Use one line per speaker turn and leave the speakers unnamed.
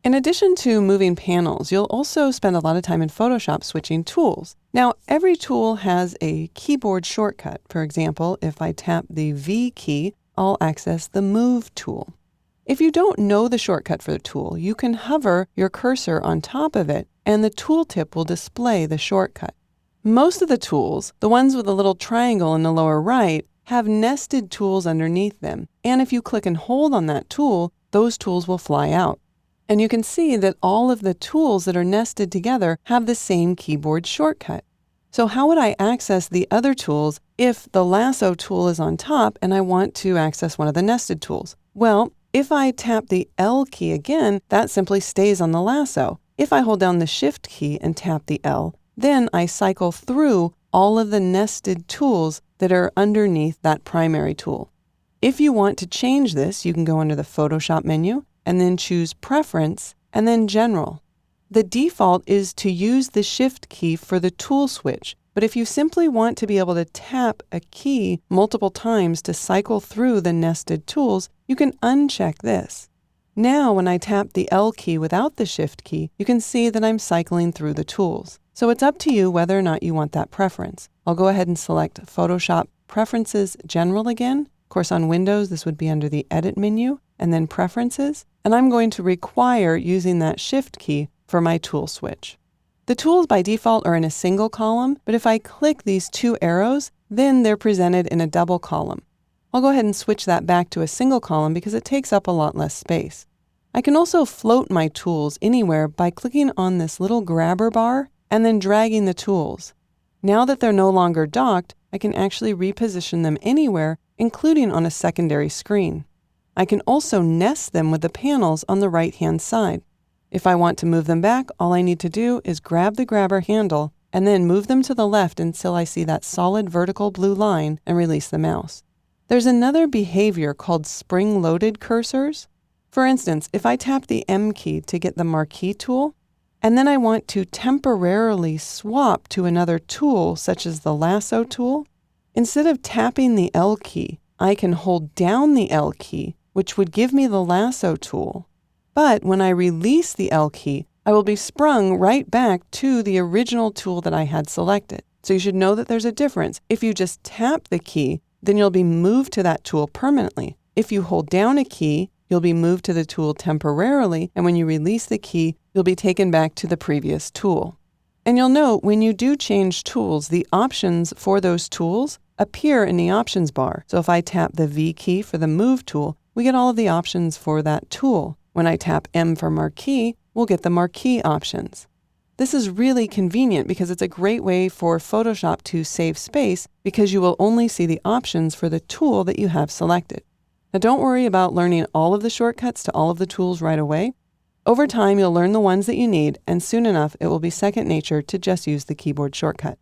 In addition to moving panels, you'll also spend a lot of time in Photoshop switching tools. Now, every tool has a keyboard shortcut. For example, if I tap the V key, I'll access the Move tool. If you don't know the shortcut for the tool, you can hover your cursor on top of it, and the tooltip will display the shortcut. Most of the tools, the ones with a little triangle in the lower right, have nested tools underneath them, and if you click and hold on that tool, those tools will fly out. And you can see that all of the tools that are nested together have the same keyboard shortcut. So how would I access the other tools if the lasso tool is on top and I want to access one of the nested tools? Well, if I tap the L key again, that simply stays on the lasso. If I hold down the Shift key and tap the L, then I cycle through all of the nested tools that are underneath that primary tool. If you want to change this, you can go under the Photoshop menu and then choose Preference and then General. The default is to use the Shift key for the tool switch, but if you simply want to be able to tap a key multiple times to cycle through the nested tools, you can uncheck this. Now, when I tap the L key without the Shift key, you can see that I'm cycling through the tools. So it's up to you whether or not you want that preference. I'll go ahead and select Photoshop Preferences General again. Of course, on Windows, this would be under the Edit menu and then Preferences. And I'm going to require using that Shift key for my tool switch. The tools by default are in a single column, but if I click these two arrows, then they're presented in a double column. I'll go ahead and switch that back to a single column because it takes up a lot less space. I can also float my tools anywhere by clicking on this little grabber bar and then dragging the tools. Now that they're no longer docked, I can actually reposition them anywhere, including on a secondary screen. I can also nest them with the panels on the right-hand side. If I want to move them back, all I need to do is grab the grabber handle and then move them to the left until I see that solid vertical blue line and release the mouse. There's another behavior called spring-loaded cursors. For instance, if I tap the M key to get the marquee tool, and then I want to temporarily swap to another tool, such as the lasso tool, instead of tapping the L key, I can hold down the L key, which would give me the lasso tool. But when I release the L key, I will be sprung right back to the original tool that I had selected. So you should know that there's a difference. If you just tap the key, then you'll be moved to that tool permanently. If you hold down a key, you'll be moved to the tool temporarily, and when you release the key, you'll be taken back to the previous tool. And you'll note when you do change tools, the options for those tools appear in the options bar. So if I tap the V key for the Move tool, we get all of the options for that tool. When I tap M for Marquee, we'll get the Marquee options. This is really convenient because it's a great way for Photoshop to save space because you will only see the options for the tool that you have selected. Now don't worry about learning all of the shortcuts to all of the tools right away. Over time, you'll learn the ones that you need, and soon enough, it will be second nature to just use the keyboard shortcut.